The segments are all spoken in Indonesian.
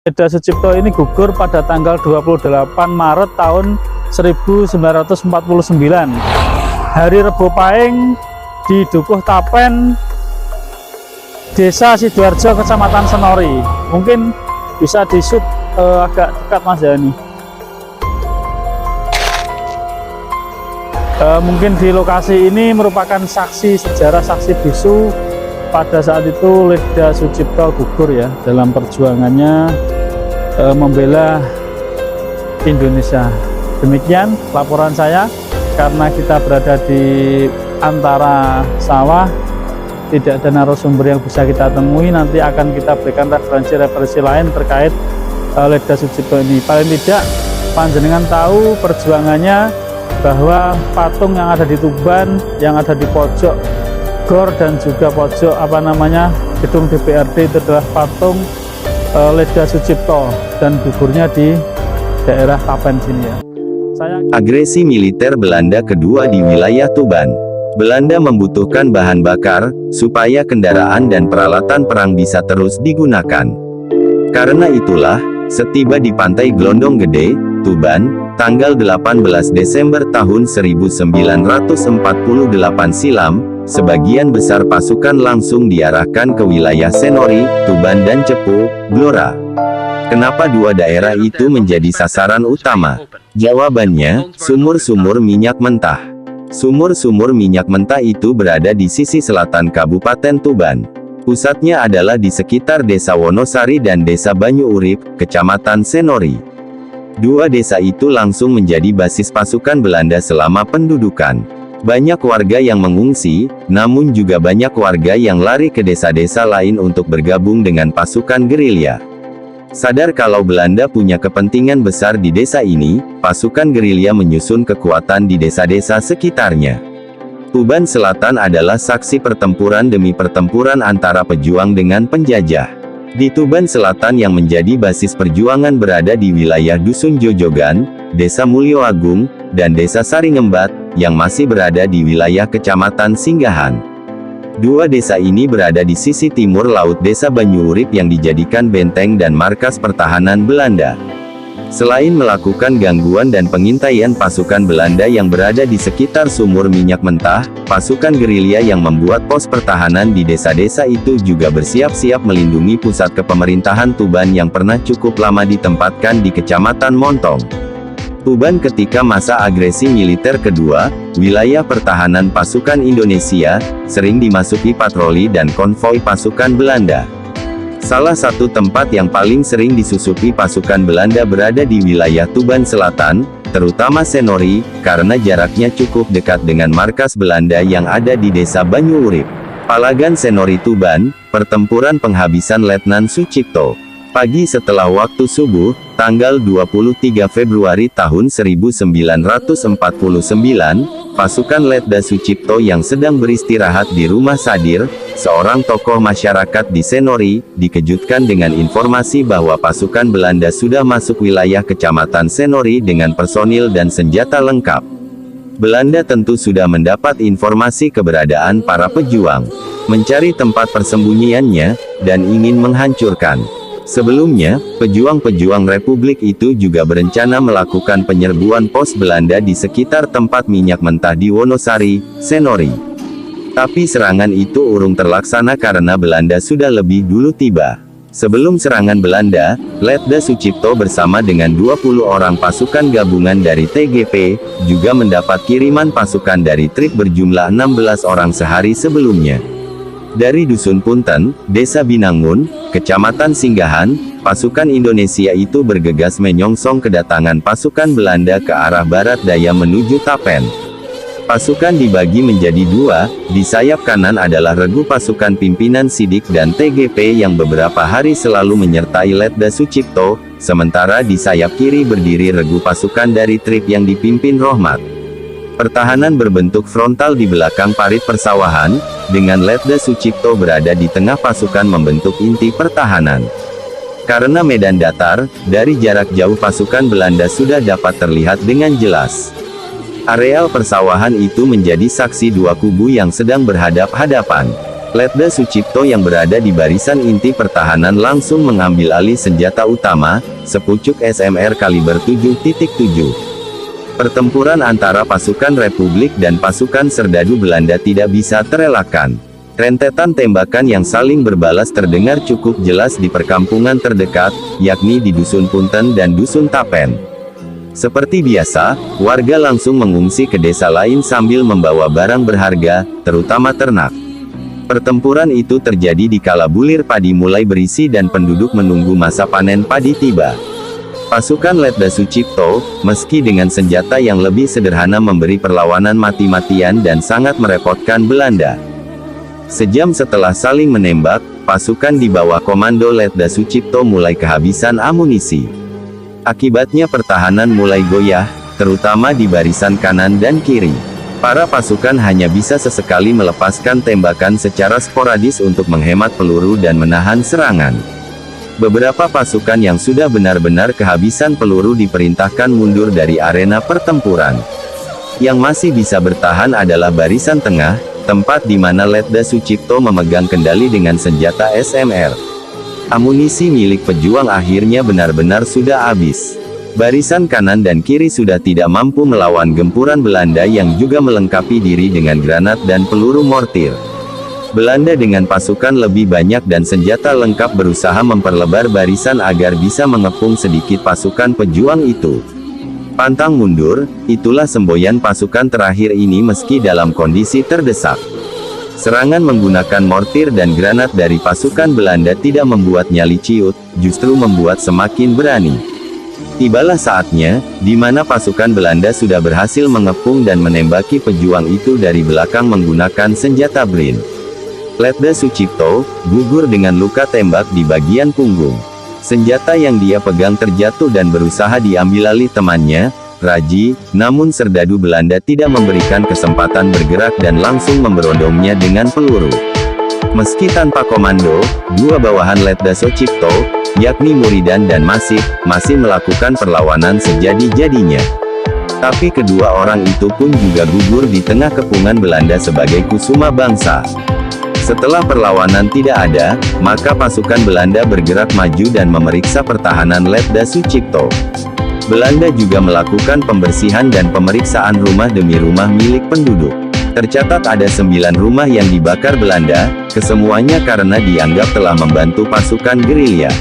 Ledda Sucipto ini gugur pada tanggal 28 Maret tahun 1949. Hari Rebo Pahing di Dukuh Tapen, Desa Sidoarjo, Kecamatan Senori. Mungkin bisa di-shoot agak dekat Mas ya ini. Mungkin di lokasi ini merupakan saksi sejarah, saksi bisu pada saat itu Ledda Sucipto gugur ya dalam perjuangannya membela Indonesia. Demikian laporan saya, karena kita berada di antara sawah, tidak ada narasumber yang bisa kita temui. Nanti akan kita berikan referensi-referensi lain terkait Ledda Sucipto ini. Paling tidak panjenengan tahu perjuangannya, bahwa patung yang ada di Tuban, yang ada di pojok GOR dan juga pojok gedung DPRD itu adalah patung Ledda Sucipto dan gugurnya di daerah Tapen sini ya. Agresi militer Belanda kedua di wilayah Tuban. Belanda membutuhkan bahan bakar supaya kendaraan dan peralatan perang bisa terus digunakan. Karena itulah, setiba di pantai Glondong Gede, Tuban, tanggal 18 Desember tahun 1948 silam, sebagian besar pasukan langsung diarahkan ke wilayah Senori, Tuban dan Cepu, Blora. Kenapa dua daerah itu menjadi sasaran utama? Jawabannya, sumur-sumur minyak mentah. Sumur-sumur minyak mentah itu berada di sisi selatan Kabupaten Tuban. Pusatnya adalah di sekitar Desa Wonosari dan Desa Banyu Urip, Kecamatan Senori. Dua desa itu langsung menjadi basis pasukan Belanda selama pendudukan. Banyak warga yang mengungsi, namun juga banyak warga yang lari ke desa-desa lain untuk bergabung dengan pasukan gerilya. Sadar kalau Belanda punya kepentingan besar di desa ini, pasukan gerilya menyusun kekuatan di desa-desa sekitarnya. Tuban Selatan adalah saksi pertempuran demi pertempuran antara pejuang dengan penjajah. Di Tuban Selatan yang menjadi basis perjuangan berada di wilayah Dusun Jojogan, Desa Mulyo Agung, dan Desa Saringembat, yang masih berada di wilayah Kecamatan Singgahan. Dua desa ini berada di sisi timur laut Desa Banyu Urip yang dijadikan benteng dan markas pertahanan Belanda. Selain melakukan gangguan dan pengintaian pasukan Belanda yang berada di sekitar sumur minyak mentah, pasukan gerilya yang membuat pos pertahanan di desa-desa itu juga bersiap-siap melindungi pusat kepemerintahan Tuban yang pernah cukup lama ditempatkan di Kecamatan Montong. Tuban ketika masa agresi militer kedua, wilayah pertahanan pasukan Indonesia, sering dimasuki patroli dan konvoi pasukan Belanda. Salah satu tempat yang paling sering disusupi pasukan Belanda berada di wilayah Tuban Selatan, terutama Senori, karena jaraknya cukup dekat dengan markas Belanda yang ada di Desa Banyu Urip. Palagan Senori Tuban, pertempuran penghabisan Letnan Sucipto. Pagi setelah waktu subuh, tanggal 23 Februari tahun 1949, pasukan Ledda Sucipto yang sedang beristirahat di rumah Sadir, seorang tokoh masyarakat di Senori, dikejutkan dengan informasi bahwa pasukan Belanda sudah masuk wilayah Kecamatan Senori dengan personil dan senjata lengkap. Belanda tentu sudah mendapat informasi keberadaan para pejuang, mencari tempat persembunyiannya, dan ingin menghancurkan. Sebelumnya, pejuang-pejuang Republik itu juga berencana melakukan penyerbuan pos Belanda di sekitar tempat minyak mentah di Wonosari, Senori. Tapi serangan itu urung terlaksana karena Belanda sudah lebih dulu tiba. Sebelum serangan Belanda, Ledda Sucipto bersama dengan 20 orang pasukan gabungan dari TGP, juga mendapat kiriman pasukan dari Trip berjumlah 16 orang sehari sebelumnya. Dari Dusun Punten, Desa Binangun, Kecamatan Singgahan, pasukan Indonesia itu bergegas menyongsong kedatangan pasukan Belanda ke arah barat daya menuju Tapen. Pasukan dibagi menjadi dua, di sayap kanan adalah regu pasukan pimpinan Sidik dan TGP yang beberapa hari selalu menyertai Ledda Sucipto, sementara di sayap kiri berdiri regu pasukan dari Trip yang dipimpin Rohmat. Pertahanan berbentuk frontal di belakang parit persawahan, dengan Ledda Sucipto berada di tengah pasukan membentuk inti pertahanan. Karena medan datar, dari jarak jauh pasukan Belanda sudah dapat terlihat dengan jelas. Areal persawahan itu menjadi saksi dua kubu yang sedang berhadap-hadapan. Letda Sucipto yang berada di barisan inti pertahanan langsung mengambil alih senjata utama, sepucuk SMR kaliber 7.7. Pertempuran antara pasukan Republik dan pasukan serdadu Belanda tidak bisa terelakkan. Rentetan tembakan yang saling berbalas terdengar cukup jelas di perkampungan terdekat, yakni di Dusun Punten dan Dusun Tapen. Seperti biasa, warga langsung mengungsi ke desa lain sambil membawa barang berharga, terutama ternak. Pertempuran itu terjadi di kala bulir padi mulai berisi dan penduduk menunggu masa panen padi tiba. Pasukan Letda Sucipto, meski dengan senjata yang lebih sederhana memberi perlawanan mati-matian dan sangat merepotkan Belanda. Sejam setelah saling menembak, pasukan di bawah komando Letda Sucipto mulai kehabisan amunisi. Akibatnya pertahanan mulai goyah, terutama di barisan kanan dan kiri. Para pasukan hanya bisa sesekali melepaskan tembakan secara sporadis untuk menghemat peluru dan menahan serangan. Beberapa pasukan yang sudah benar-benar kehabisan peluru diperintahkan mundur dari arena pertempuran. Yang masih bisa bertahan adalah barisan tengah, tempat di mana Letda Sucipto memegang kendali dengan senjata SMR. Amunisi milik pejuang akhirnya benar-benar sudah habis. Barisan kanan dan kiri sudah tidak mampu melawan gempuran Belanda yang juga melengkapi diri dengan granat dan peluru mortir. Belanda dengan pasukan lebih banyak dan senjata lengkap berusaha memperlebar barisan agar bisa mengepung sedikit pasukan pejuang itu. Pantang mundur, itulah semboyan pasukan terakhir ini meski dalam kondisi terdesak. Serangan menggunakan mortir dan granat dari pasukan Belanda tidak membuat nyali ciut, justru membuat semakin berani. Tibalah saatnya, di mana pasukan Belanda sudah berhasil mengepung dan menembaki pejuang itu dari belakang menggunakan senjata brin. Letda Sucipto gugur dengan luka tembak di bagian punggung. Senjata yang dia pegang terjatuh dan berusaha diambil alih temannya, Raji, namun serdadu Belanda tidak memberikan kesempatan bergerak dan langsung memberondongnya dengan peluru. Meski tanpa komando, dua bawahan Letda Sucipto, yakni Muridan dan Masih, masih melakukan perlawanan sejadi-jadinya. Tapi kedua orang itu pun juga gugur di tengah kepungan Belanda sebagai kusuma bangsa. Setelah perlawanan tidak ada, maka pasukan Belanda bergerak maju dan memeriksa pertahanan Letda Sucipto. Belanda juga melakukan pembersihan dan pemeriksaan rumah demi rumah milik penduduk. Tercatat ada 9 rumah yang dibakar Belanda, kesemuanya karena dianggap telah membantu pasukan gerilya.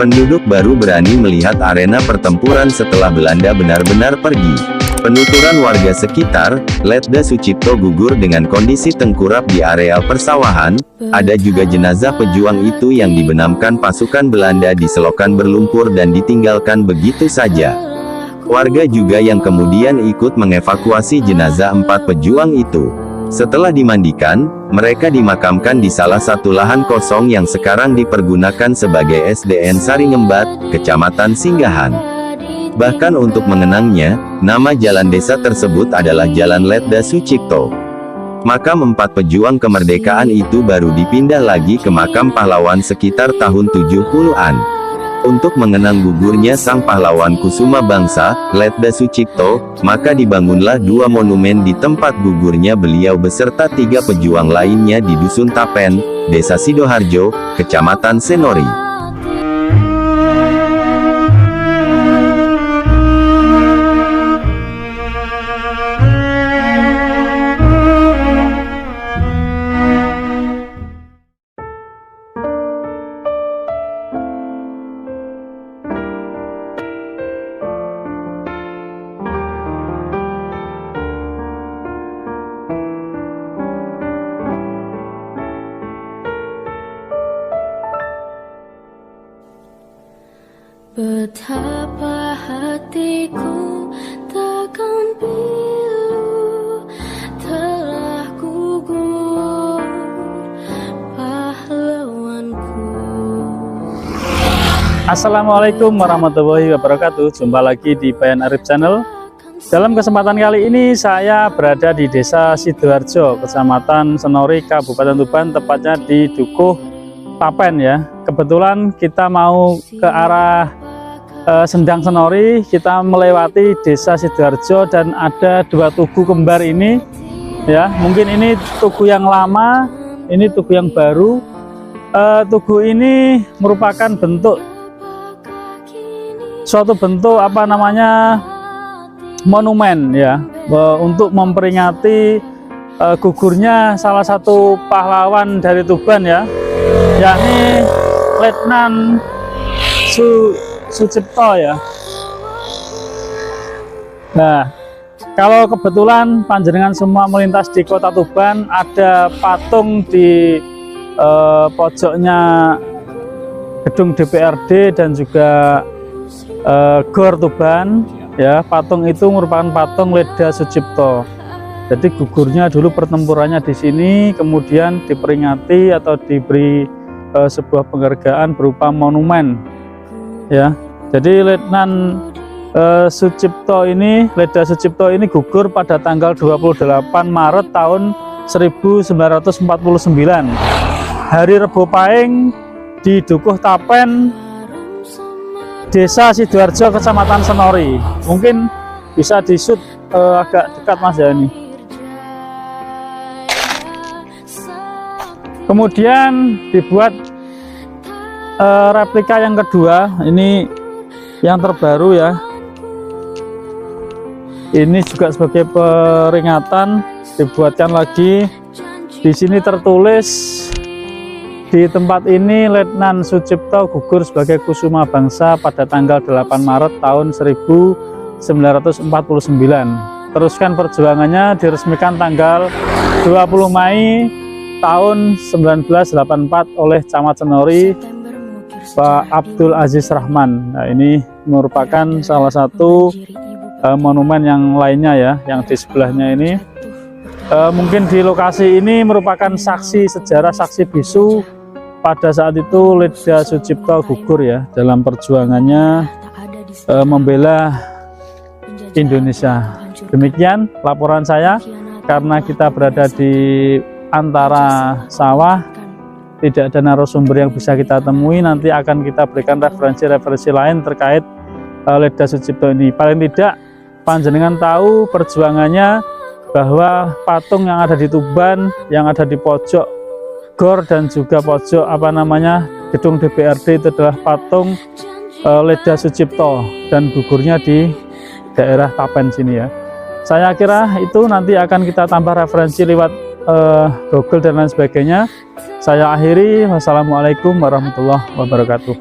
Penduduk baru berani melihat arena pertempuran setelah Belanda benar-benar pergi. Penuturan warga sekitar, Letda Sucipto gugur dengan kondisi tengkurap di areal persawahan. Ada juga jenazah pejuang itu yang dibenamkan pasukan Belanda di selokan berlumpur dan ditinggalkan begitu saja. Warga juga yang kemudian ikut mengevakuasi jenazah 4 pejuang itu. Setelah dimandikan, mereka dimakamkan di salah satu lahan kosong yang sekarang dipergunakan sebagai SDN Saringembat, Kecamatan Singgahan. Bahkan untuk mengenangnya, nama jalan desa tersebut adalah Jalan Letda Sucipto. Makam 4 pejuang kemerdekaan itu baru dipindah lagi ke makam pahlawan sekitar tahun 70-an. Untuk mengenang gugurnya sang pahlawan kusuma bangsa, Letda Sucipto, maka dibangunlah 2 monumen di tempat gugurnya beliau beserta 3 pejuang lainnya di Dusun Tapen, Desa Sidoharjo, Kecamatan Senori. Betapa hatiku takkan pilu telah gugur pahlawanku. Assalamualaikum warahmatullahi wabarakatuh. Jumpa lagi di Bayan Arif Channel. Dalam kesempatan kali ini saya berada di Desa Sidoharjo, Kecamatan Senori, Kabupaten Tuban, tepatnya di Dukuh Tapen ya. Kebetulan kita mau ke arah Sendang Senori, kita melewati Desa Sidoharjo dan ada 2 tugu kembar ini ya. Mungkin ini tugu yang lama Ini tugu yang baru. Tugu ini merupakan bentuk suatu bentuk apa namanya monumen ya, untuk memperingati gugurnya salah satu pahlawan dari Tuban ya, yakni Letnan Sucipto ya. Nah, kalau kebetulan panjenengan semua melintas di kota Tuban, ada patung di pojoknya gedung DPRD dan juga Gor Tuban ya. Patung itu merupakan patung Ledda Sucipto. Jadi gugurnya dulu pertempurannya di sini, kemudian diperingati atau diberi sebuah penghargaan berupa monumen ya. Jadi Letnan Ledda Sucipto ini gugur pada tanggal 28 Maret tahun 1949, hari Rebo Pahing di Dukuh Tapen, Desa Sidoarjo, Kecamatan Senori. Mungkin bisa di-shoot agak dekat Mas ya ini. Kemudian dibuat replika yang kedua, ini yang terbaru ya. Ini juga sebagai peringatan dibuatkan lagi. Di sini tertulis, di tempat ini Letnan Sucipto gugur sebagai kusuma bangsa pada tanggal 8 Maret tahun 1949. Teruskan perjuangannya diresmikan tanggal 20 Mei tahun 1984 oleh Camat Senori Pak Abdul Aziz Rahman. Nah, ini merupakan salah satu monumen yang lainnya ya, yang di sebelahnya ini. Mungkin di lokasi ini merupakan saksi sejarah, saksi bisu pada saat itu Ledda Sucipto gugur ya dalam perjuangannya membela Indonesia. Demikian laporan saya, karena kita berada di antara sawah, tidak ada narasumber yang bisa kita temui. Nanti akan kita berikan referensi-referensi lain terkait Ledda Sucipto ini. Paling tidak panjenengan tahu perjuangannya, bahwa patung yang ada di Tuban, yang ada di pojok Gor dan juga pojok gedung DPRD itu adalah patung Ledda Sucipto dan gugurnya di daerah Tapen sini ya. Saya kira itu nanti akan kita tambah referensi lewat Google dan lain sebagainya. Saya akhiri, wassalamualaikum warahmatullahi wabarakatuh.